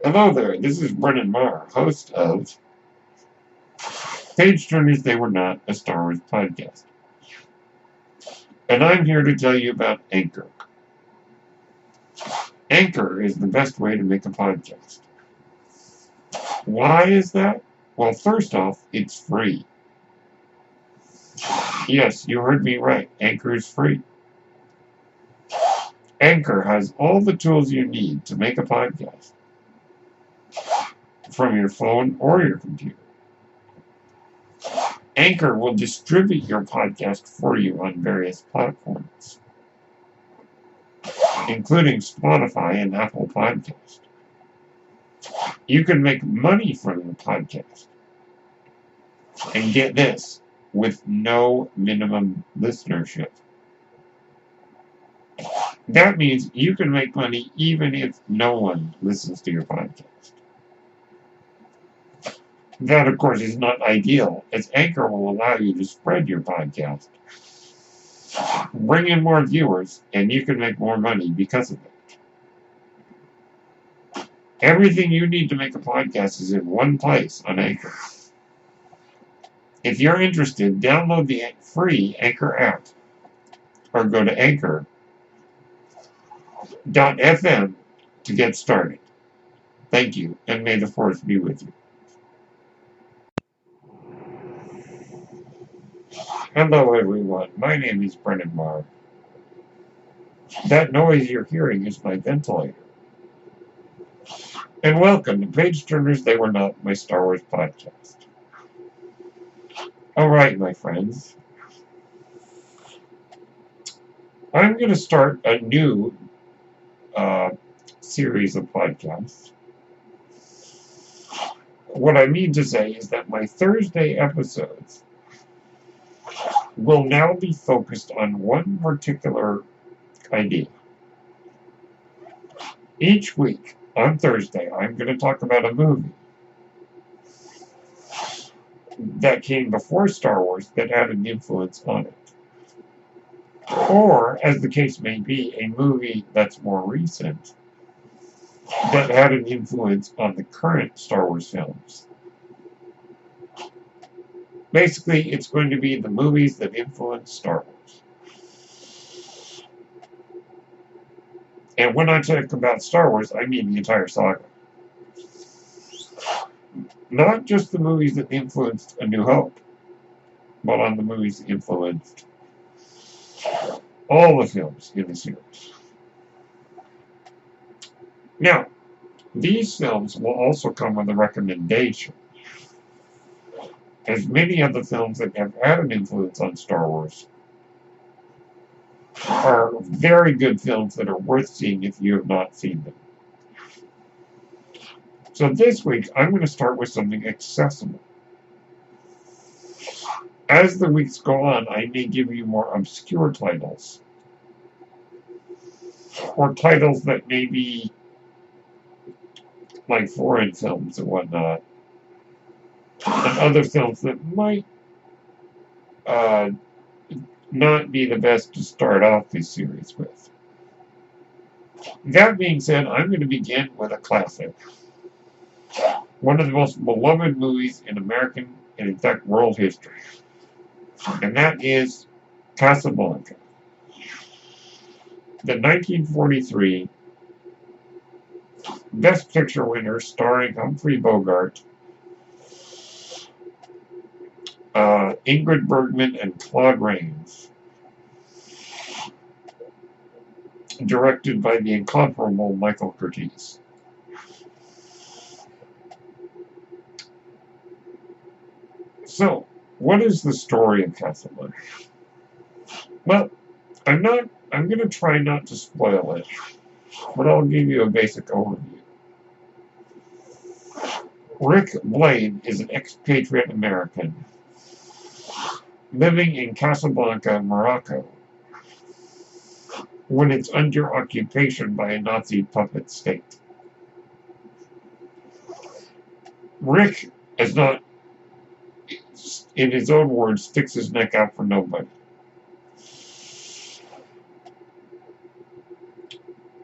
Hello there, this is Brennan Marr, host of Page Turners They Were Not, a Star Wars podcast. And I'm here to tell you about Anchor. Anchor is the best way to make a podcast. Why is that? Well, first off, it's free. Yes, you heard me right. Anchor is free. Anchor has all the tools you need to make a podcast from your phone or your computer. Anchor will distribute your podcast for you on various platforms, including Spotify and Apple Podcasts. You can make money from your podcast. And get this, with no minimum listenership. That means you can make money even if no one listens to your podcast. That, of course, is not ideal, as Anchor will allow you to spread your podcast, bring in more viewers, and you can make more money because of it. Everything you need to make a podcast is in one place on Anchor. If you're interested, download the free Anchor app or go to anchor.fm to get started. Thank you, and may the Force be with you. Hello, everyone. My name is Brennan Marr. That noise you're hearing is my ventilator. And welcome to Page Turners They Were Not, my Star Wars podcast. All right, my friends. I'm going to start a new series of podcasts. What I mean to say is that my Thursday episodes will now be focused on one particular idea. Each week, on Thursday, I'm going to talk about a movie that came before Star Wars that had an influence on it. Or, as the case may be, a movie that's more recent that had an influence on the current Star Wars films. Basically, it's going to be the movies that influenced Star Wars. And when I talk about Star Wars, I mean the entire saga. Not just the movies that influenced A New Hope, but on the movies that influenced all the films in the series. Now, these films will also come with a recommendation, as many of the films that have had an influence on Star Wars are very good films that are worth seeing if you have not seen them. So this week, I'm going to start with something accessible. As the weeks go on, I may give you more obscure titles, or titles that may be like foreign films and whatnot, and other films that might not be the best to start off this series with. That being said, I'm going to begin with a classic. One of the most beloved movies in American, and in fact world history. And that is Casablanca. The 1943 Best Picture winner starring Humphrey Bogart, Ingrid Bergman, and Claude Rains. Directed by the incomparable Michael Curtiz. So, what is the story of Casablanca? Well, I'm going to try not to spoil it, but I'll give you a basic overview. Rick Blaine is an expatriate American living in Casablanca, Morocco, when it's under occupation by a Nazi puppet state. Rick is not, in his own words, sticks his neck out for nobody.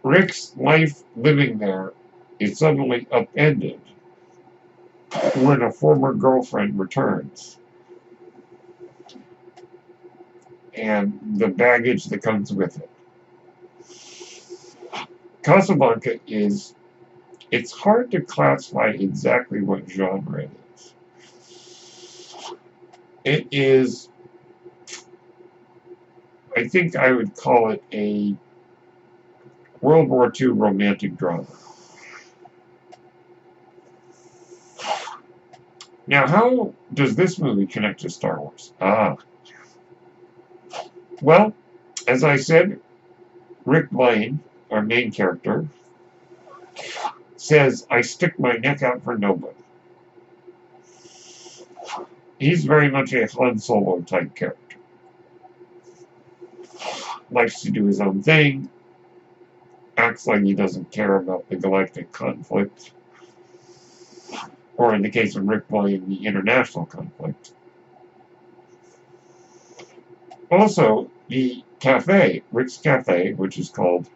Rick's life living there is suddenly upended when a former girlfriend returns, and the baggage that comes with it. Casablanca is, it's hard to classify exactly what genre it is. It is, I think I would call it a World War II romantic drama. Now, how does this movie connect to Star Wars? Well, as I said, Rick Blaine, our main character, says, I stick my neck out for nobody. He's very much a Han Solo type character. Likes to do his own thing, acts like he doesn't care about the galactic conflict, or in the case of Rick Blaine, the international conflict. Also, the cafe, Rick's Cafe, which is called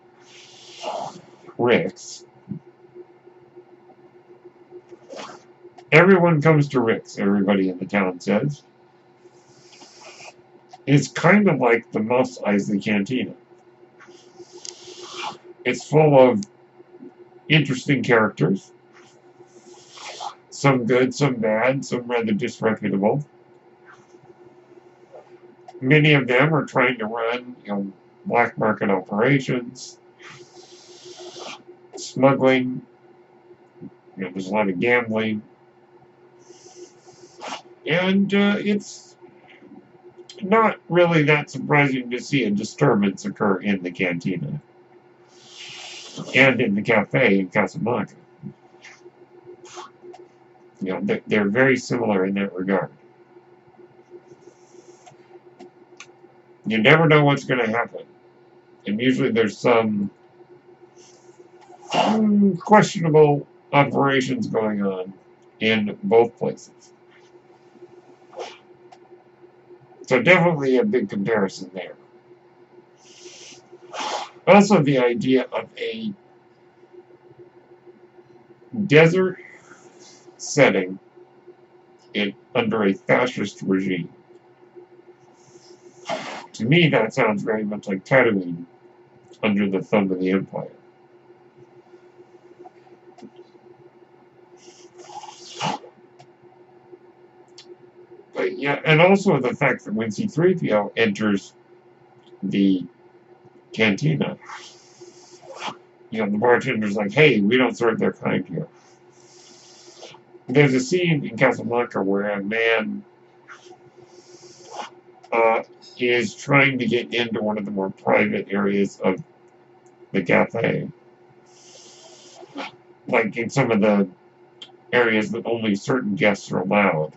Rick's. Everyone comes to Rick's, everybody in the town says. It's kind of like the Mos Eisley Cantina. It's full of interesting characters. Some good, some bad, some rather disreputable. Many of them are trying to run, black market operations, smuggling. There's a lot of gambling. And it's not really that surprising to see a disturbance occur in the cantina and in the cafe in Casablanca. They're very similar in that regard. You never know what's going to happen. And usually there's some questionable operations going on in both places. So definitely a big comparison there. Also, the idea of a desert setting under a fascist regime. To me, that sounds very much like Tatooine under the thumb of the Empire. But yeah, and also the fact that when C-3PO enters the cantina, the bartender's like, hey, we don't serve their kind here. There's a scene in Casablanca where a man is trying to get into one of the more private areas of the cafe. Like in some of the areas that only certain guests are allowed.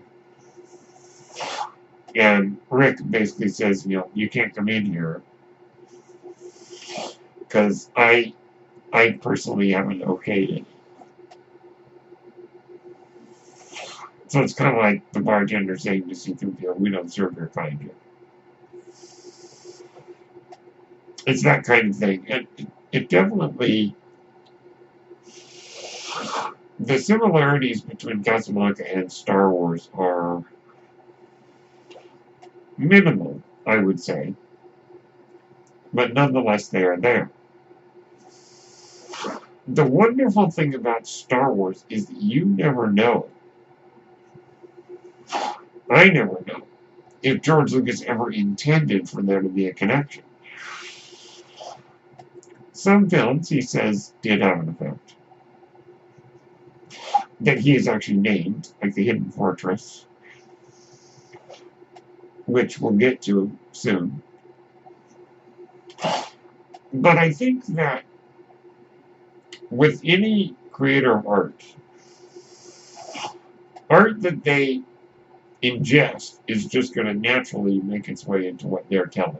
And Rick basically says, you can't come in here because I personally haven't okayed it. So it's kind of like the bartender saying to C-3PO, we don't serve your kind here. It's that kind of thing. And it definitely, the similarities between Casablanca and Star Wars are minimal, I would say. But nonetheless, they are there. The wonderful thing about Star Wars is that you never know. I never know if George Lucas ever intended for there to be a connection. Some films, he says, did have an effect. That he is actually named, like The Hidden Fortress, which we'll get to soon. But I think that with any creator of art that they ingest is just going to naturally make its way into what they're telling.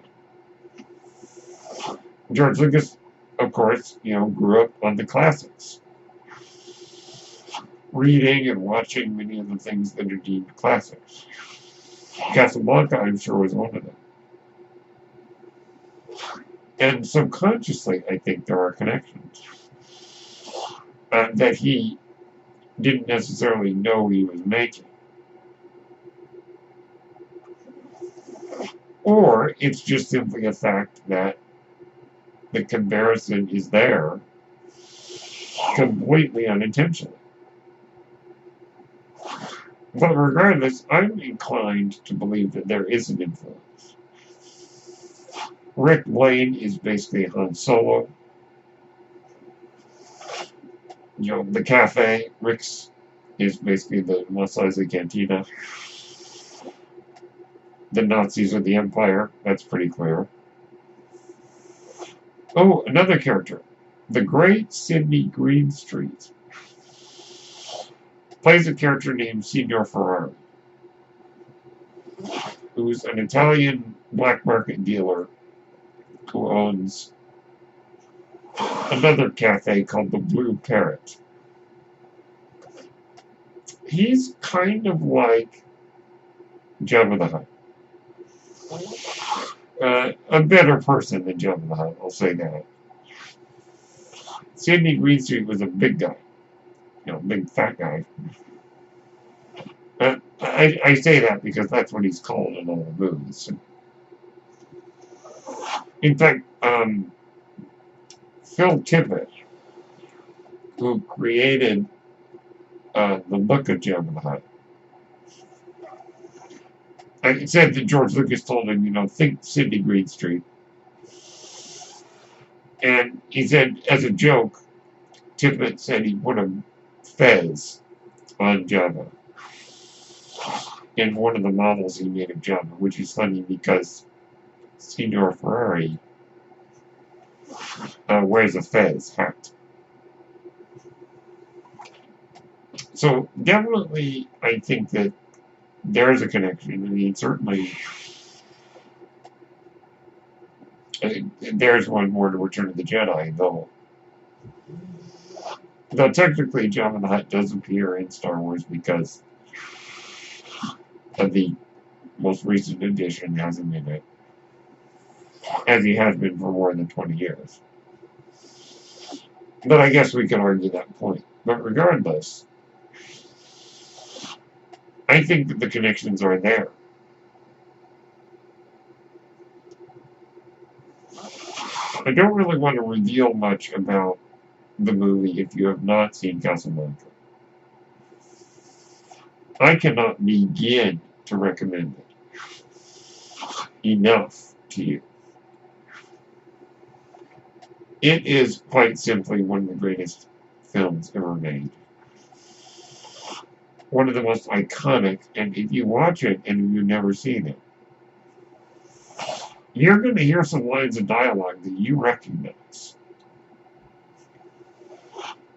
George Lucas, of course, grew up on the classics. Reading and watching many of the things that are deemed classics. Casablanca, I'm sure, was one of them. And subconsciously, I think there are connections. that he didn't necessarily know he was making. Or it's just simply a fact that the comparison is there completely unintentionally. But regardless, I'm inclined to believe that there is an influence. Rick Blaine is basically Han Solo. The cafe, Rick's, is basically the Mos Eisley Cantina. The Nazis are the Empire, that's pretty clear. Oh, another character. The great Sidney Greenstreet plays a character named Signor Ferrari, who's an Italian black market dealer who owns another cafe called the Blue Parrot. He's kind of like Jabba the Hutt. A better person than Jabba the Hutt, I'll say that. Sidney Greenstreet was a big guy. Big fat guy. I say that because that's what he's called in all the movies. In fact, Phil Tippett, who created the look of Jabba the Hutt, I said that George Lucas told him, think Sidney Greenstreet. And he said, as a joke, Tippett said he put a fez on Jabba in one of the models he made of Jabba, which is funny because Signor Ferrari wears a fez hat. So definitely, I think that there's a connection. Certainly, there's one more to Return of the Jedi, though technically Jabba the Hutt does appear in Star Wars because of the most recent edition has him in it, as he has been for more than 20 years. But I guess we can argue that point. But regardless, I think that the connections are there. I don't really want to reveal much about the movie if you have not seen Casablanca. I cannot begin to recommend it enough to you. It is quite simply one of the greatest films ever made. One of the most iconic, and if you watch it and you've never seen it, you're going to hear some lines of dialogue that you recognize.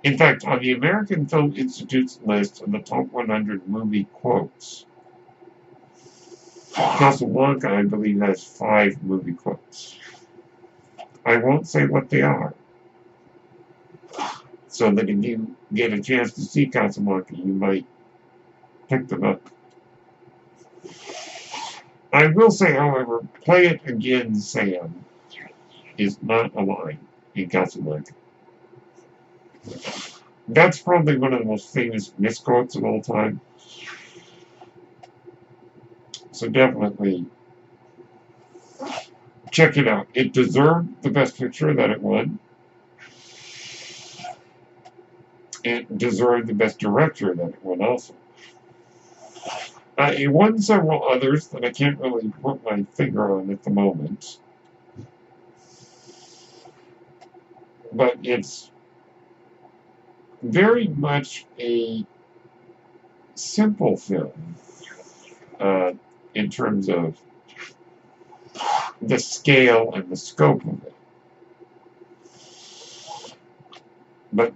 In fact, on the American Film Institute's list of the top 100 movie quotes, Casablanca, I believe, has 5 movie quotes. I won't say what they are, so that if you get a chance to see Casablanca, you might pick them up. I will say, however, "Play it again, Sam" is not a line in Casablanca. That's probably one of the most famous misquotes of all time. So definitely check it out. It deserved the Best Picture that it won. It deserved the Best Director that it won also. It won several others that I can't really put my finger on at the moment. But it's very much a simple film in terms of the scale and the scope of it. But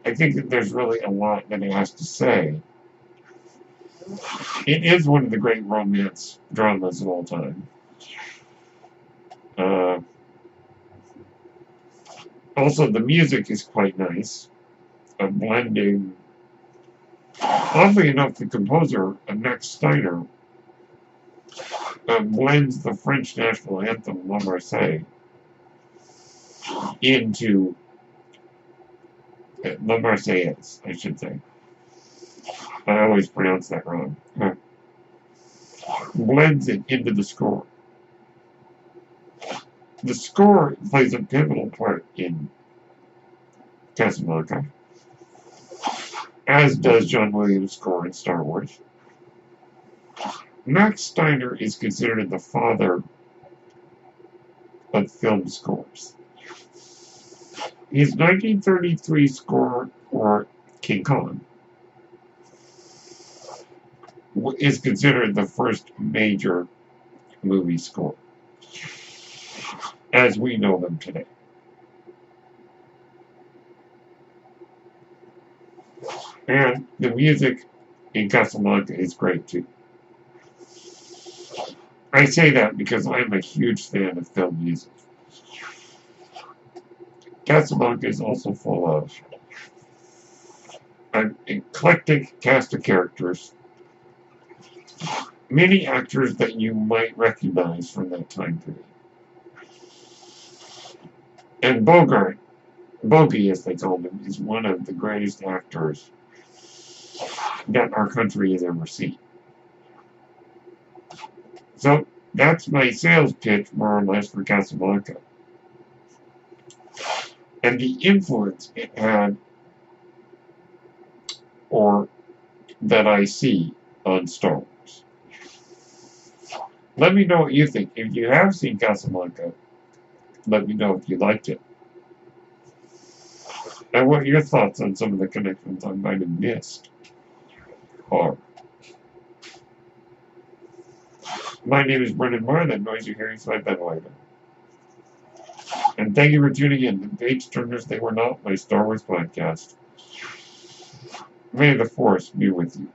I think that there's really a lot that it has to say. It is one of the great romance dramas of all time. Also, the music is quite nice. Blending. Oddly enough, the composer, Max Steiner, blends the French national anthem, La Marseillaise, into La Marseillaise, I should say. I always pronounce that wrong. Blends it into the score. The score plays a pivotal part in Casablanca, as does John Williams' score in Star Wars. Max Steiner is considered the father of film scores. His 1933 score for King Kong is considered the first major movie score, as we know them today. And the music in Casablanca is great too. I say that because I'm a huge fan of film music. Casablanca is also full of an eclectic cast of characters, many actors that you might recognize from that time period. And Bogey, as they called him, is one of the greatest actors that our country has ever seen. So that's my sales pitch, more or less, for Casablanca. And the influence it had, or that I see, on Star Wars. Let me know what you think. If you have seen Casablanca, let me know if you liked it. And what your thoughts on some of the connections I might have missed are. My name is Brendan Marr, that noise you're hearing is my ventilator. And thank you for tuning in to Page Turners They Were Not, my Star Wars podcast. May the Force be with you.